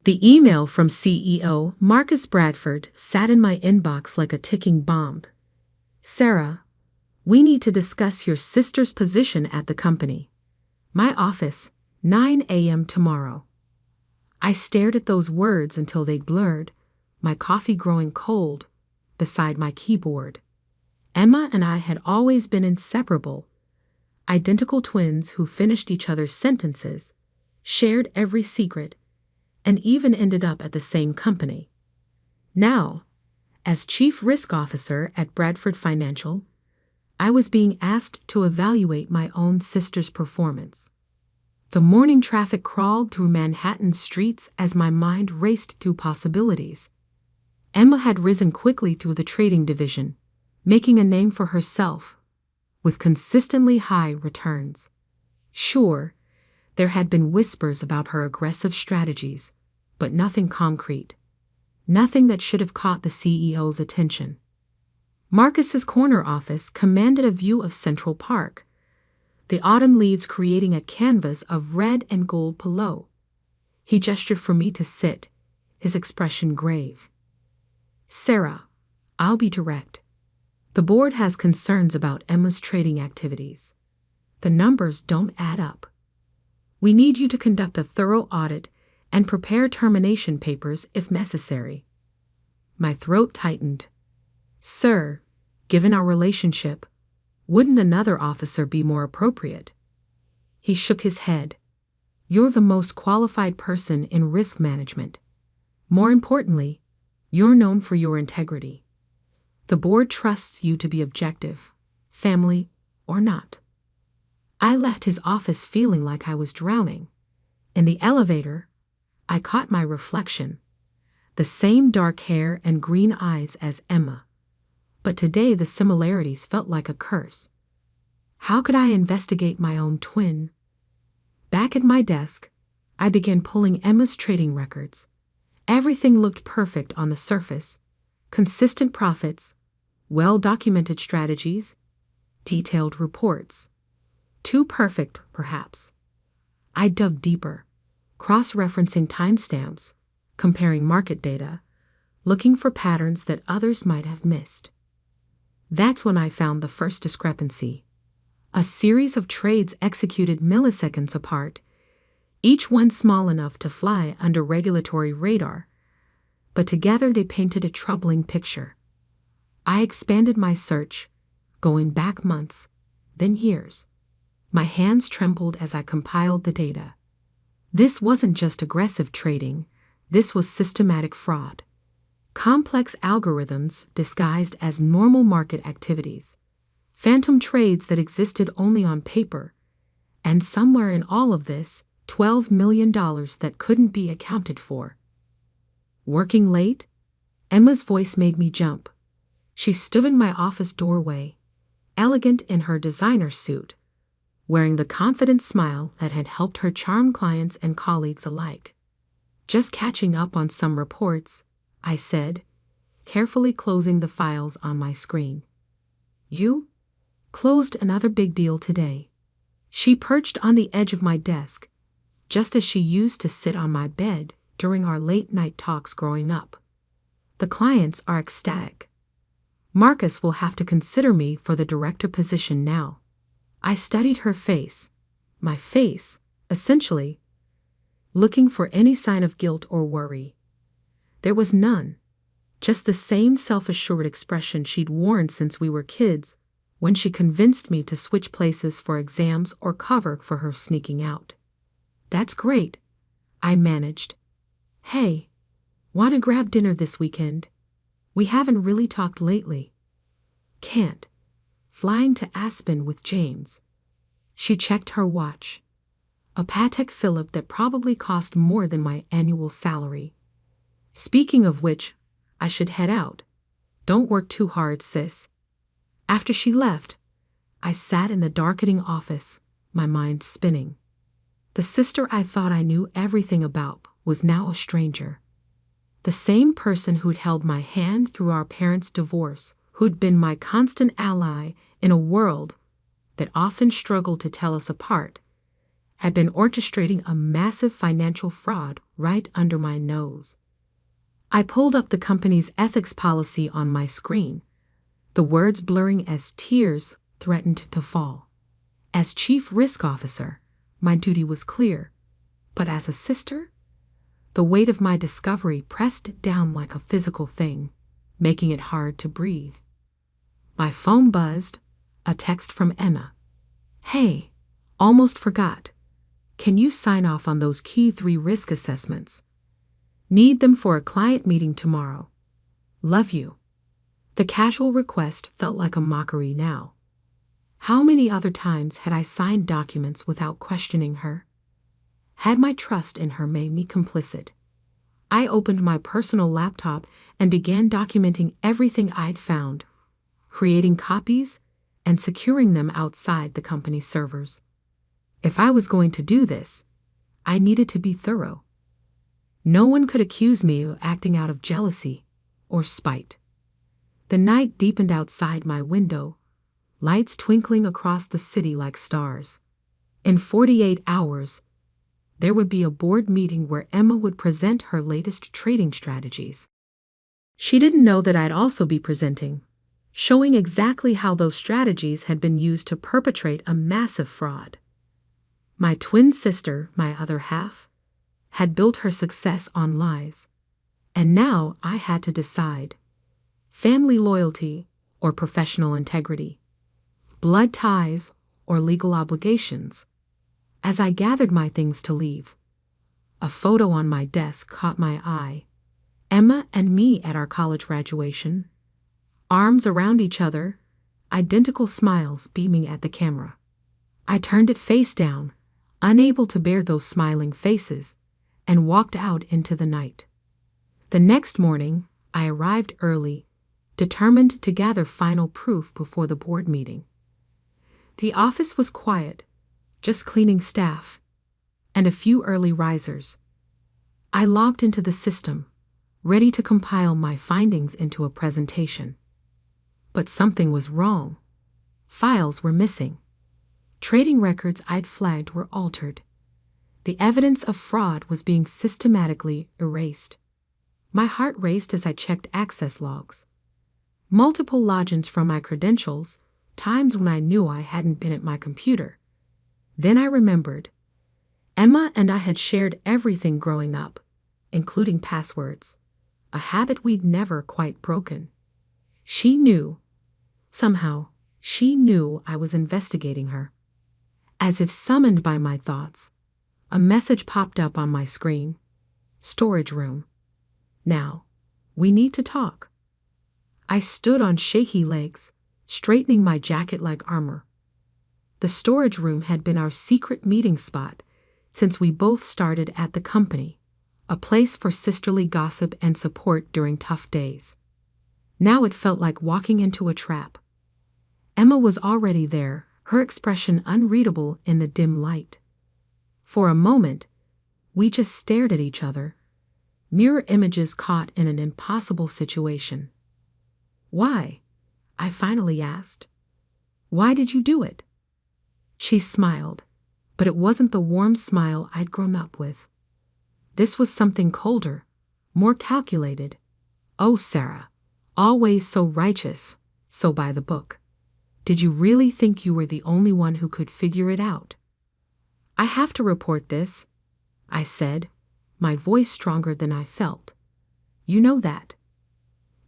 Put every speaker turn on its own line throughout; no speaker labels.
The email from CEO Marcus Bradford sat in my inbox like a ticking bomb. Sarah, we need to discuss your sister's position at the company. My office, 9 a.m. tomorrow. I stared at those words until they blurred, my coffee growing cold, beside my keyboard. Emma and I had always been inseparable, identical twins who finished each other's sentences, shared every secret, and even ended up at the same company. Now, as Chief Risk Officer at Bradford Financial, I was being asked to evaluate my own sister's performance. The morning traffic crawled through Manhattan's streets as my mind raced through possibilities. Emma had risen quickly through the trading division, making a name for herself, with consistently high returns. Sure, there had been whispers about her aggressive strategies, but nothing concrete. Nothing that should have caught the CEO's attention. Marcus's corner office commanded a view of Central Park, the autumn leaves creating a canvas of red and gold below. He gestured for me to sit, his expression grave. Sarah, I'll be direct. The board has concerns about Emma's trading activities. The numbers don't add up. We need you to conduct a thorough audit and prepare termination papers if necessary. My throat tightened. Sir, given our relationship, wouldn't another officer be more appropriate? He shook his head. You're the most qualified person in risk management. More importantly, you're known for your integrity. The board trusts you to be objective, family or not. I left his office feeling like I was drowning. In the elevator, I caught my reflection, the same dark hair and green eyes as Emma. But today the similarities felt like a curse. How could I investigate my own twin? Back at my desk, I began pulling Emma's trading records. Everything looked perfect on the surface. Consistent profits, well-documented strategies, detailed reports. Too perfect, perhaps. I dug deeper, cross-referencing timestamps, comparing market data, looking for patterns that others might have missed. That's when I found the first discrepancy. A series of trades executed milliseconds apart, each one small enough to fly under regulatory radar, but together they painted a troubling picture. I expanded my search, going back months, then years. My hands trembled as I compiled the data. This wasn't just aggressive trading, this was systematic fraud. Complex algorithms disguised as normal market activities. Phantom trades that existed only on paper. And somewhere in all of this, $12 million that couldn't be accounted for. Working late? Emma's voice made me jump. She stood in my office doorway, elegant in her designer suit, wearing the confident smile that had helped her charm clients and colleagues alike. Just catching up on some reports, I said, carefully closing the files on my screen. You? Closed another big deal today. She perched on the edge of my desk, just as she used to sit on my bed during our late-night talks growing up. The clients are ecstatic. Marcus will have to consider me for the director position now. I studied her face, my face, essentially, looking for any sign of guilt or worry. There was none, just the same self-assured expression she'd worn since we were kids when she convinced me to switch places for exams or cover for her sneaking out. That's great, I managed. Hey, want to grab dinner this weekend? We haven't really talked lately. Can't. Flying to Aspen with James. She checked her watch. A Patek Philippe that probably cost more than my annual salary. Speaking of which, I should head out. Don't work too hard, sis. After she left, I sat in the darkening office, my mind spinning. The sister I thought I knew everything about was now a stranger. The same person who'd held my hand through our parents' divorce, who'd been my constant ally in a world that often struggled to tell us apart, had been orchestrating a massive financial fraud right under my nose. I pulled up the company's ethics policy on my screen, the words blurring as tears threatened to fall. As Chief Risk Officer, my duty was clear, but as a sister, the weight of my discovery pressed down like a physical thing, making it hard to breathe. My phone buzzed, a text from Emma. "Hey, almost forgot. Can you sign off on those Q3 risk assessments? Need them for a client meeting tomorrow. Love you." The casual request felt like a mockery now. How many other times had I signed documents without questioning her? Had my trust in her made me complicit? I opened my personal laptop and began documenting everything I'd found, creating copies and securing them outside the company's servers. If I was going to do this, I needed to be thorough. No one could accuse me of acting out of jealousy or spite. The night deepened outside my window, lights twinkling across the city like stars. In 48 hours, there would be a board meeting where Emma would present her latest trading strategies. She didn't know that I'd also be presenting, showing exactly how those strategies had been used to perpetrate a massive fraud. My twin sister, my other half, had built her success on lies, and now I had to decide: family loyalty or professional integrity, blood ties or legal obligations. As I gathered my things to leave, a photo on my desk caught my eye. Emma and me at our college graduation, arms around each other, identical smiles beaming at the camera. I turned it face down, unable to bear those smiling faces, and walked out into the night. The next morning, I arrived early, determined to gather final proof before the board meeting. The office was quiet, just cleaning staff, and a few early risers. I logged into the system, ready to compile my findings into a presentation. But something was wrong. Files were missing. Trading records I'd flagged were altered. The evidence of fraud was being systematically erased. My heart raced as I checked access logs. Multiple logins from my credentials, times when I knew I hadn't been at my computer. Then I remembered. Emma and I had shared everything growing up, including passwords, a habit we'd never quite broken. She knew. Somehow, she knew I was investigating her. As if summoned by my thoughts, a message popped up on my screen. Storage room. Now, we need to talk. I stood on shaky legs, straightening my jacket like armor. The storage room had been our secret meeting spot since we both started at the company, a place for sisterly gossip and support during tough days. Now it felt like walking into a trap. Emma was already there, her expression unreadable in the dim light. For a moment, we just stared at each other, mirror images caught in an impossible situation. "Why?" I finally asked. "Why did you do it?" She smiled, but it wasn't the warm smile I'd grown up with. This was something colder, more calculated. "Oh, Sarah, always so righteous, so by the book. Did you really think you were the only one who could figure it out?" "I have to report this," I said, my voice stronger than I felt. "You know that."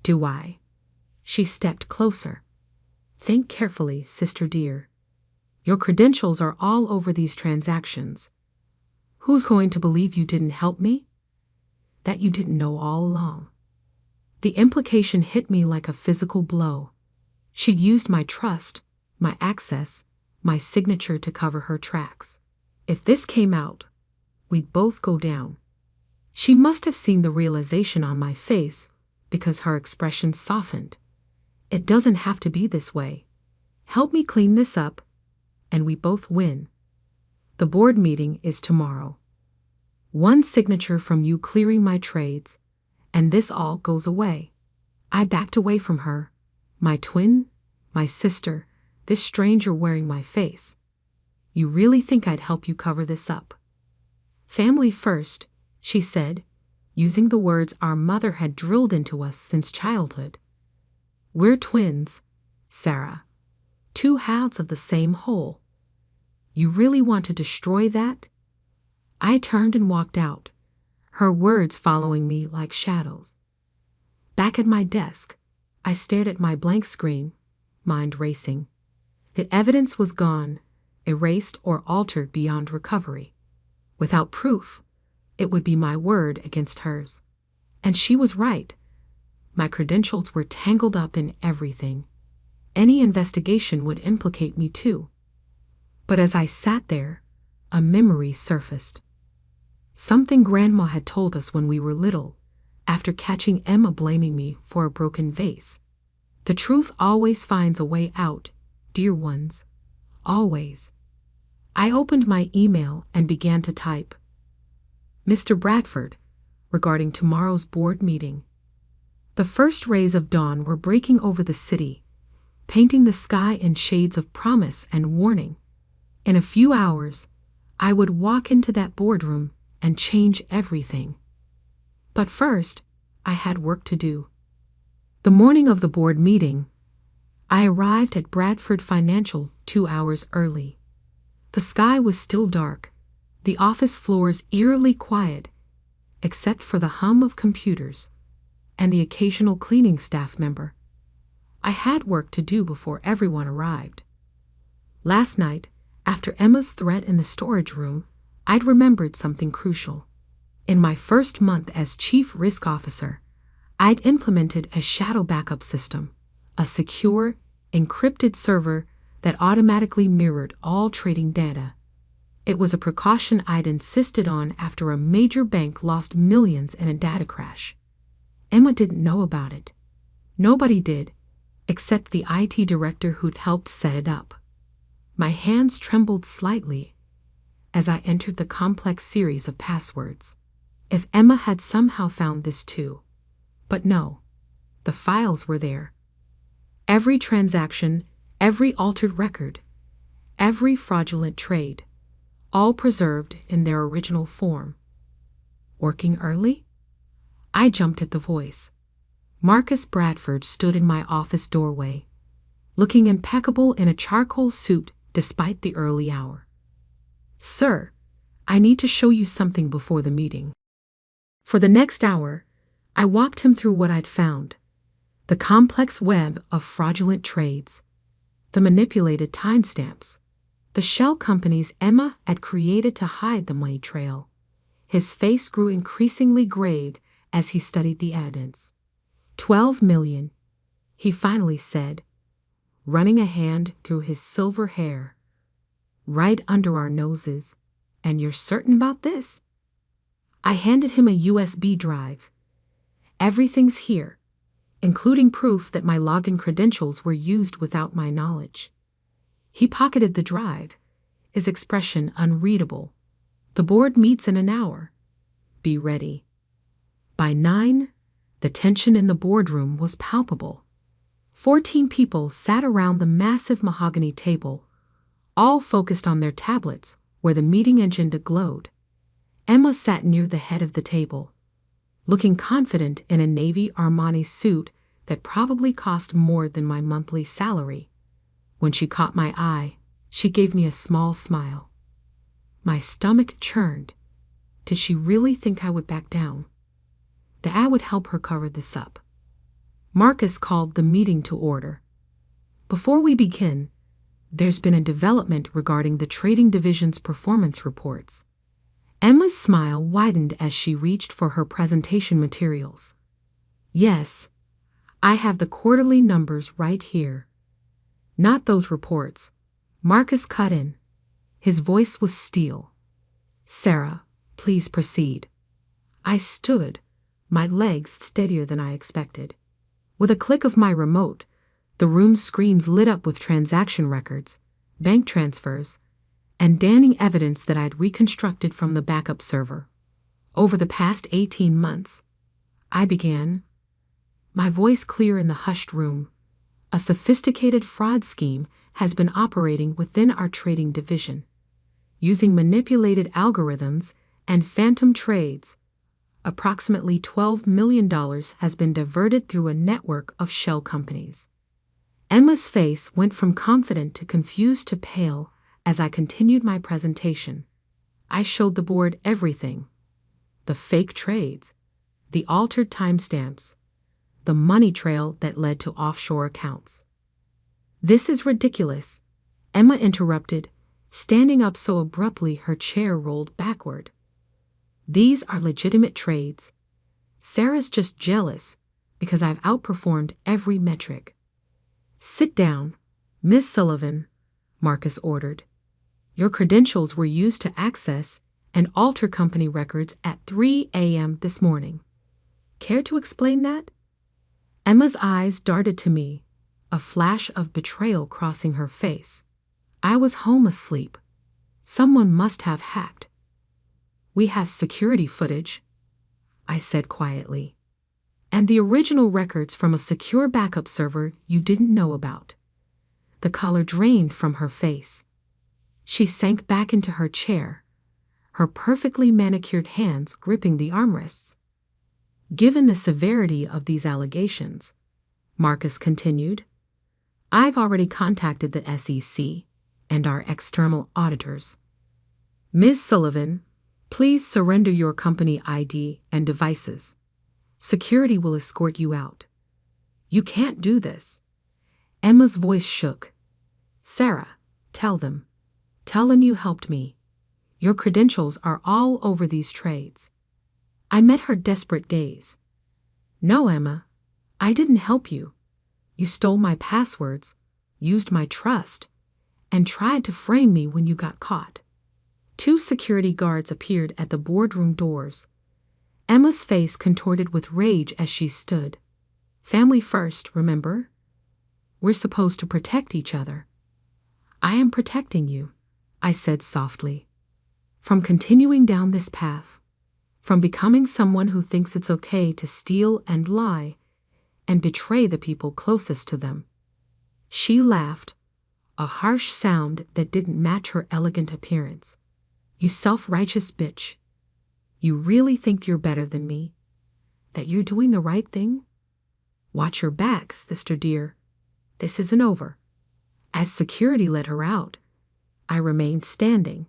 "Do I?" She stepped closer. "Think carefully, sister dear. Your credentials are all over these transactions. Who's going to believe you didn't help me? That you didn't know all along?" The implication hit me like a physical blow. She'd used my trust, my access, my signature to cover her tracks. If this came out, we'd both go down. She must have seen the realization on my face because her expression softened. "It doesn't have to be this way. Help me clean this up, and we both win. The board meeting is tomorrow. One signature from you clearing my trades, and this all goes away." I backed away from her, my twin, my sister, this stranger wearing my face. You really think I'd help you cover this up? Family first, she said, using the words our mother had drilled into us since childhood. We're twins, Sarah. Two halves of the same whole. You really want to destroy that? I turned and walked out, her words following me like shadows. Back at my desk, I stared at my blank screen, mind racing. The evidence was gone, erased or altered beyond recovery. Without proof, it would be my word against hers. And she was right. My credentials were tangled up in everything. Any investigation would implicate me too. But as I sat there, a memory surfaced. Something Grandma had told us when we were little, after catching Emma blaming me for a broken vase. The truth always finds a way out, dear ones. Always. I opened my email and began to type. Mr. Bradford, regarding tomorrow's board meeting. The first rays of dawn were breaking over the city, painting the sky in shades of promise and warning. In a few hours, I would walk into that boardroom and change everything. But first, I had work to do. The morning of the board meeting, I arrived at Bradford Financial 2 hours early. The sky was still dark, the office floors eerily quiet, except for the hum of computers and the occasional cleaning staff member. I had work to do before everyone arrived. Last night, after Emma's threat in the storage room, I'd remembered something crucial. In my first month as Chief Risk Officer, I'd implemented a shadow backup system, a secure, encrypted server that automatically mirrored all trading data. It was a precaution I'd insisted on after a major bank lost millions in a data crash. Emma didn't know about it. Nobody did, except the IT director who'd helped set it up. My hands trembled slightly as I entered the complex series of passwords. If Emma had somehow found this too. But no, the files were there. Every transaction, every altered record, every fraudulent trade, all preserved in their original form. Working early? I jumped at the voice. Marcus Bradford stood in my office doorway, looking impeccable in a charcoal suit despite the early hour. Sir, I need to show you something before the meeting. For the next hour, I walked him through what I'd found. The complex web of fraudulent trades, the manipulated timestamps, the shell companies Emma had created to hide the money trail. His face grew increasingly grave as he studied the evidence. 12 million, he finally said, running a hand through his silver hair. Right under our noses. And you're certain about this? I handed him a USB drive. Everything's here, including proof that my login credentials were used without my knowledge. He pocketed the drive, his expression unreadable. The board meets in an hour. Be ready. By 9, the tension in the boardroom was palpable. 14 people sat around the massive mahogany table, all focused on their tablets where the meeting agenda glowed. Emma sat near the head of the table, looking confident in a navy Armani suit that probably cost more than my monthly salary. When she caught my eye, she gave me a small smile. My stomach churned. Did she really think I would back down? That I would help her cover this up? Marcus called the meeting to order. Before we begin, there's been a development regarding the trading division's performance reports. Emma's smile widened as she reached for her presentation materials. Yes, I have the quarterly numbers right here. Not those reports. Marcus cut in. His voice was steel. Sarah, please proceed. I stood, my legs steadier than I expected. With a click of my remote, the room's screens lit up with transaction records, bank transfers, and damning evidence that I'd reconstructed from the backup server. Over the past 18 months, I began, my voice clear in the hushed room. A sophisticated fraud scheme has been operating within our trading division. Using manipulated algorithms and phantom trades, approximately $12 million has been diverted through a network of shell companies. Emma's face went from confident to confused to pale as I continued my presentation. I showed the board everything: the fake trades, the altered timestamps, the money trail that led to offshore accounts. "This is ridiculous," Emma interrupted, standing up so abruptly her chair rolled backward. "These are legitimate trades. Sarah's just jealous because I've outperformed every metric." "Sit down, Miss Sullivan," Marcus ordered. "Your credentials were used to access and alter company records at 3 a.m. this morning. Care to explain that?" Emma's eyes darted to me, a flash of betrayal crossing her face. I was home asleep. Someone must have hacked. "We have security footage," I said quietly, "and the original records from a secure backup server you didn't know about." The color drained from her face. She sank back into her chair, her perfectly manicured hands gripping the armrests. "Given the severity of these allegations," Marcus continued, "I've already contacted the SEC and our external auditors. Ms. Sullivan, please surrender your company ID and devices. Security will escort you out." "You can't do this." Emma's voice shook. "Sarah, tell them. Tell them you helped me. Your credentials are all over these trades." I met her desperate gaze. "No, Emma, I didn't help you. You stole my passwords, used my trust, and tried to frame me when you got caught." Two security guards appeared at the boardroom doors. Emma's face contorted with rage as she stood. "Family first, remember? We're supposed to protect each other." "I am protecting you," I said softly. "From continuing down this path, from becoming someone who thinks it's okay to steal and lie and betray the people closest to them." She laughed, a harsh sound that didn't match her elegant appearance. "You self-righteous bitch. You really think you're better than me? That you're doing the right thing? Watch your back, sister dear. This isn't over." As security led her out, I remained standing,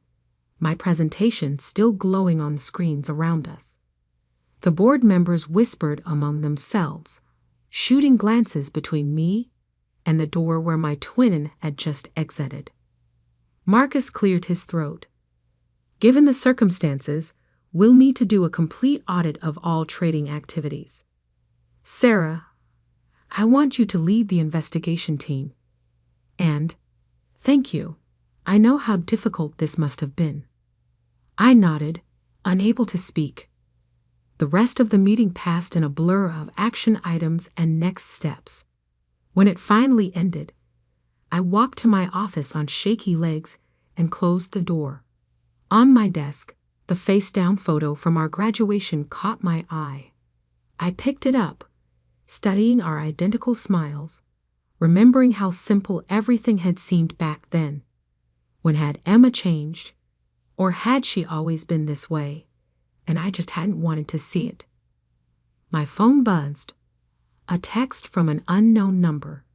my presentation still glowing on the screens around us. The board members whispered among themselves, shooting glances between me and the door where my twin had just exited. Marcus cleared his throat. "Given the circumstances, we'll need to do a complete audit of all trading activities. Sarah, I want you to lead the investigation team. And thank you. I know how difficult this must have been." I nodded, unable to speak. The rest of the meeting passed in a blur of action items and next steps. When it finally ended, I walked to my office on shaky legs and closed the door. On my desk, the face-down photo from our graduation caught my eye. I picked it up, studying our identical smiles, remembering how simple everything had seemed back then. When had Emma changed? Or had she always been this way, and I just hadn't wanted to see it? My phone buzzed. A text from an unknown number.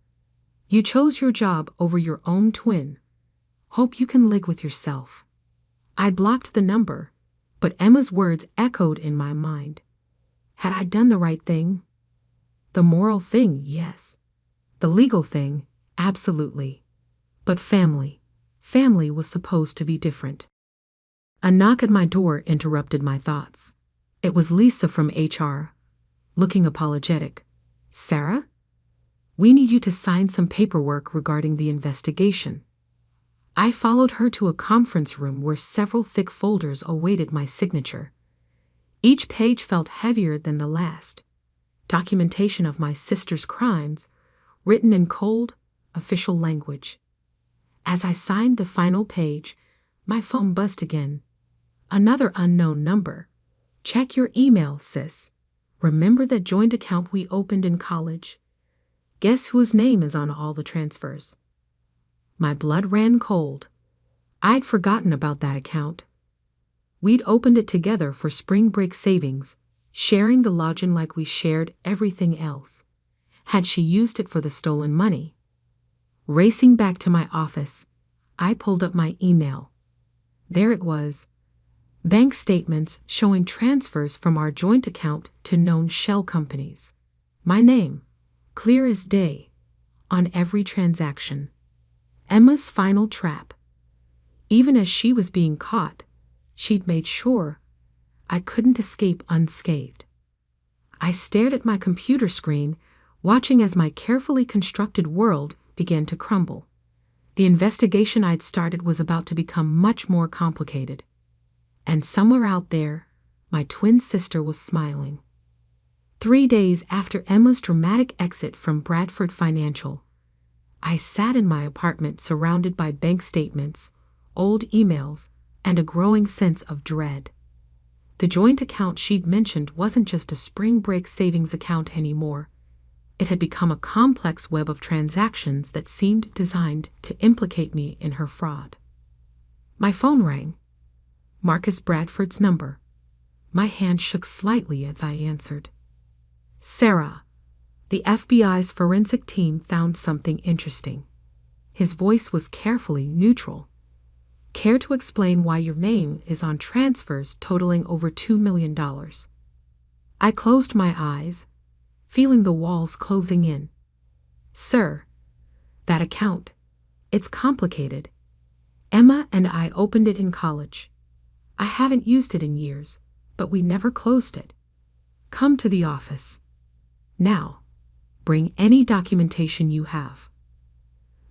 "You chose your job over your own twin. Hope you can live with yourself." I blocked the number, but Emma's words echoed in my mind. Had I done the right thing? The moral thing, yes. The legal thing, absolutely. But family was supposed to be different. A knock at my door interrupted my thoughts. It was Lisa from HR, looking apologetic. "Sarah? We need you to sign some paperwork regarding the investigation." I followed her to a conference room where several thick folders awaited my signature. Each page felt heavier than the last. Documentation of my sister's crimes, written in cold, official language. As I signed the final page, my phone buzzed again. Another unknown number. "Check your email, sis. Remember that joint account we opened in college? Guess whose name is on all the transfers?" My blood ran cold. I'd forgotten about that account. We'd opened it together for spring break savings, sharing the lodging like we shared everything else. Had she used it for the stolen money? Racing back to my office, I pulled up my email. There it was. Bank statements showing transfers from our joint account to known shell companies. My name, clear as day, on every transaction. Emma's final trap. Even as she was being caught, she'd made sure I couldn't escape unscathed. I stared at my computer screen, watching as my carefully constructed world began to crumble. The investigation I'd started was about to become much more complicated. And somewhere out there, my twin sister was smiling. 3 days after Emma's dramatic exit from Bradford Financial, I sat in my apartment surrounded by bank statements, old emails, and a growing sense of dread. The joint account she'd mentioned wasn't just a spring break savings account anymore. It had become a complex web of transactions that seemed designed to implicate me in her fraud. My phone rang. Marcus Bradford's number. My hand shook slightly as I answered. Sarah, the FBI's forensic team found something interesting. His voice was carefully neutral. Care to explain why your name is on transfers totaling over $2 million? I closed my eyes, feeling the walls closing in. Sir, that account, it's complicated. Emma and I opened it in college. I haven't used it in years, but we never closed it. Come to the office. Now, bring any documentation you have.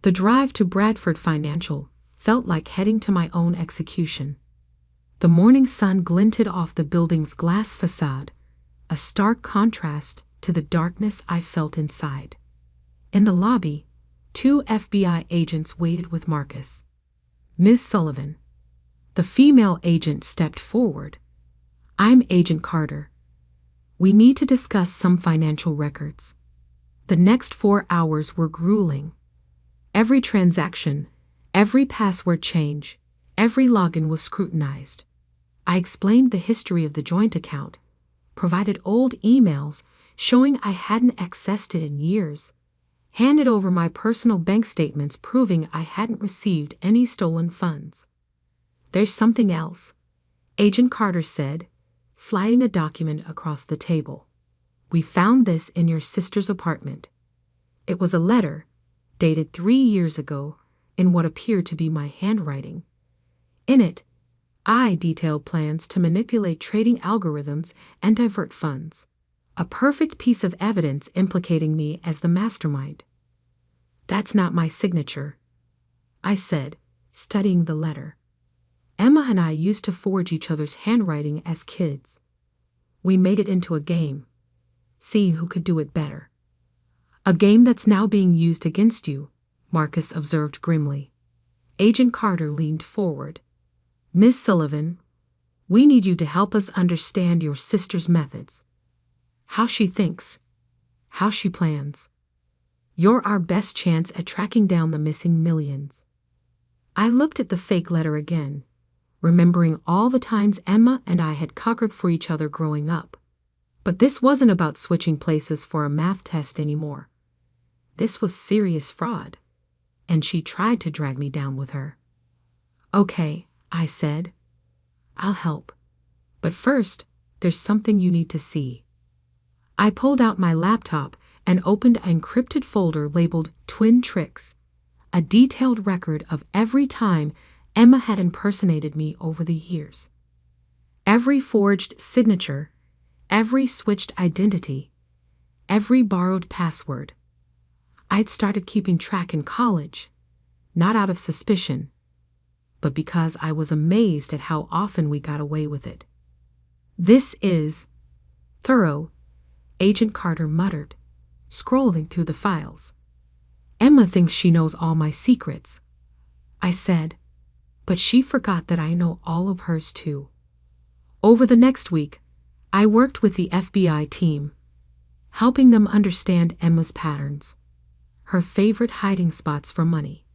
The drive to Bradford Financial felt like heading to my own execution. The morning sun glinted off the building's glass facade, a stark contrast to the darkness I felt inside. In the lobby, 2 FBI agents waited with Marcus. Ms. Sullivan. The female agent stepped forward. I'm Agent Carter. We need to discuss some financial records. The next 4 hours were grueling. Every transaction, every password change, every login was scrutinized. I explained the history of the joint account, provided old emails showing I hadn't accessed it in years, handed over my personal bank statements proving I hadn't received any stolen funds. There's something else, Agent Carter said, sliding a document across the table. We found this in your sister's apartment. It was a letter, dated 3 years ago, in what appeared to be my handwriting. In it, I detailed plans to manipulate trading algorithms and divert funds. A perfect piece of evidence implicating me as the mastermind. That's not my signature, I said, studying the letter. Emma and I used to forge each other's handwriting as kids. We made it into a game, seeing who could do it better. A game that's now being used against you, Marcus observed grimly. Agent Carter leaned forward. Ms. Sullivan, we need you to help us understand your sister's methods. How she thinks, how she plans. You're our best chance at tracking down the missing millions. I looked at the fake letter again, remembering all the times Emma and I had cockered for each other growing up. But this wasn't about switching places for a math test anymore. This was serious fraud, and she tried to drag me down with her. Okay, I said. I'll help. But first, there's something you need to see. I pulled out my laptop and opened an encrypted folder labeled Twin Tricks, a detailed record of every time Emma had impersonated me over the years. Every forged signature, every switched identity, every borrowed password. I'd started keeping track in college, not out of suspicion, but because I was amazed at how often we got away with it. This is thorough, Agent Carter muttered, scrolling through the files. Emma thinks she knows all my secrets, I said, but she forgot that I know all of hers too. Over the next week, I worked with the FBI team, helping them understand Emma's patterns, her favorite hiding spots for money.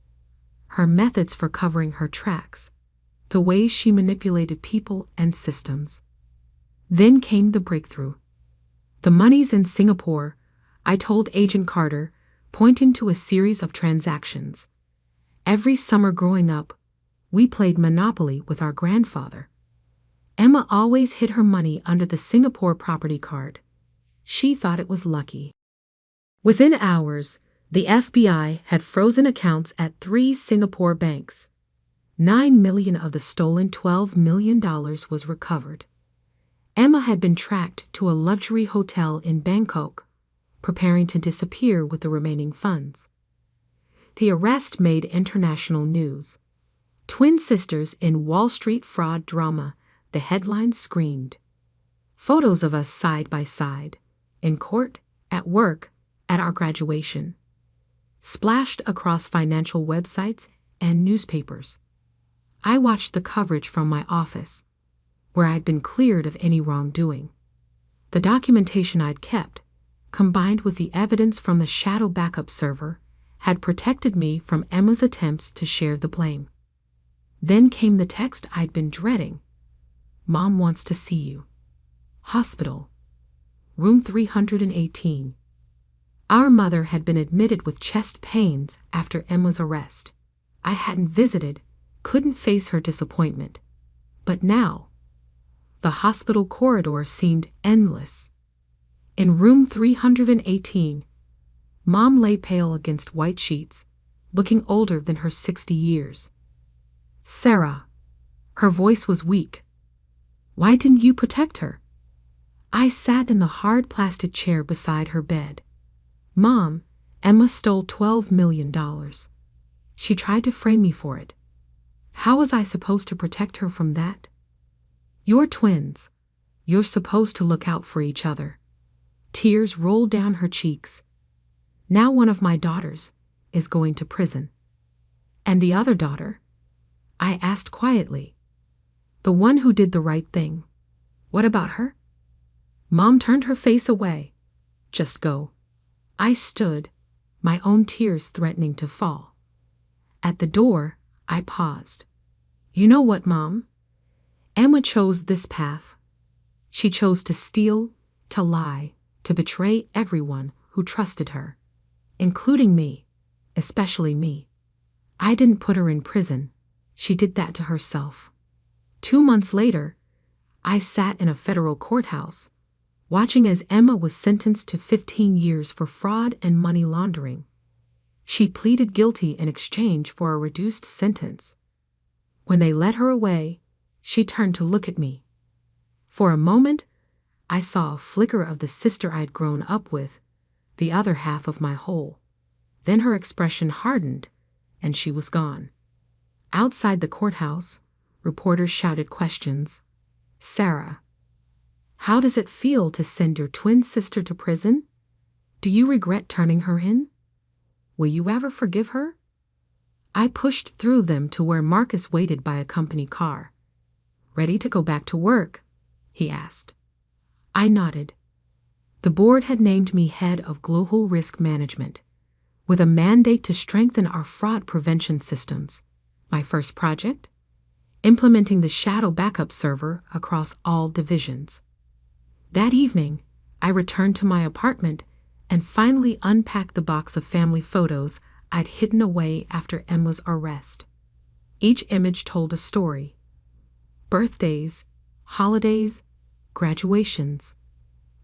her methods for covering her tracks, the ways she manipulated people and systems. Then came the breakthrough. "The money's in Singapore," I told Agent Carter, pointing to a series of transactions. "Every summer growing up, we played Monopoly with our grandfather. Emma always hid her money under the Singapore property card. She thought it was lucky." Within hours, the FBI had frozen accounts at 3 Singapore banks. $9 million of the stolen $12 million was recovered. Emma had been tracked to a luxury hotel in Bangkok, preparing to disappear with the remaining funds. The arrest made international news. "Twin sisters in Wall Street fraud drama," the headlines screamed. Photos of us side by side, in court, at work, at our graduation, splashed across financial websites and newspapers. I watched the coverage from my office, where I'd been cleared of any wrongdoing. The documentation I'd kept, combined with the evidence from the shadow backup server, had protected me from Emma's attempts to share the blame. Then came the text I'd been dreading. "Mom wants to see you. Hospital. Room 318. Our mother had been admitted with chest pains after Emma's arrest. I hadn't visited, couldn't face her disappointment. But now, the hospital corridor seemed endless. In room 318, Mom lay pale against white sheets, looking older than her 60 years. "Sarah." Her voice was weak. "Why didn't you protect her?" I sat in the hard plastic chair beside her bed. "Mom, Emma stole $12 million. She tried to frame me for it. How was I supposed to protect her from that? You're twins. You're supposed to look out for each other." Tears rolled down her cheeks. "Now one of my daughters is going to prison." "And the other daughter?" I asked quietly. "The one who did the right thing. What about her?" Mom turned her face away. "Just go." I stood, my own tears threatening to fall. At the door, I paused. "You know what, Mom? Emma chose this path. She chose to steal, to lie, to betray everyone who trusted her, including me, especially me. I didn't put her in prison. She did that to herself." 2 months later, I sat in a federal courthouse, watching as Emma was sentenced to 15 years for fraud and money laundering. She pleaded guilty in exchange for a reduced sentence. When they led her away, she turned to look at me. For a moment, I saw a flicker of the sister I'd grown up with, the other half of my whole. Then her expression hardened, and she was gone. Outside the courthouse, reporters shouted questions. "Sarah, how does it feel to send your twin sister to prison? Do you regret turning her in? Will you ever forgive her?" I pushed through them to where Marcus waited by a company car. "Ready to go back to work?" he asked. I nodded. The board had named me head of global risk management, with a mandate to strengthen our fraud prevention systems. My first project? Implementing the shadow backup server across all divisions. That evening, I returned to my apartment and finally unpacked the box of family photos I'd hidden away after Emma's arrest. Each image told a story. Birthdays, holidays, graduations.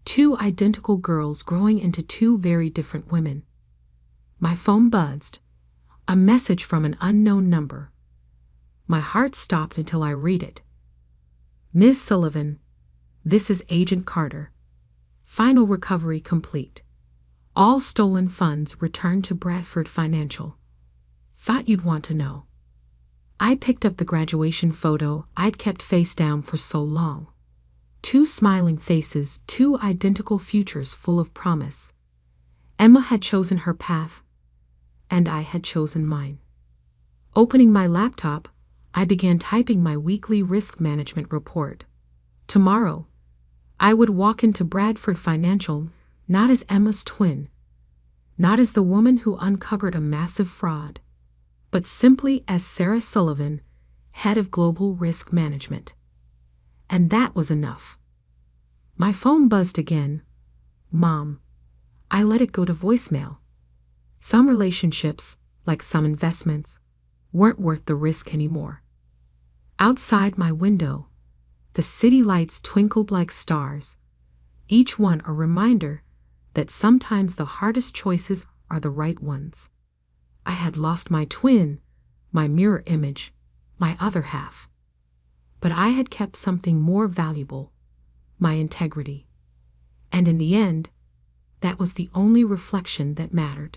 2 identical girls growing into 2 very different women. My phone buzzed. A message from an unknown number. My heart stopped until I read it. "Ms. Sullivan, this is Agent Carter. Final recovery complete. All stolen funds returned to Bradford Financial. Thought you'd want to know." I picked up the graduation photo I'd kept face down for so long. 2 smiling faces, 2 identical futures full of promise. Emma had chosen her path, and I had chosen mine. Opening my laptop, I began typing my weekly risk management report. Tomorrow, I would walk into Bradford Financial not as Emma's twin, not as the woman who uncovered a massive fraud, but simply as Sarah Sullivan, head of global risk management. And that was enough. My phone buzzed again. Mom. I let it go to voicemail. Some relationships, like some investments, weren't worth the risk anymore. Outside my window, the city lights twinkled like stars, each one a reminder that sometimes the hardest choices are the right ones. I had lost my twin, my mirror image, my other half. But I had kept something more valuable, my integrity. And in the end, that was the only reflection that mattered.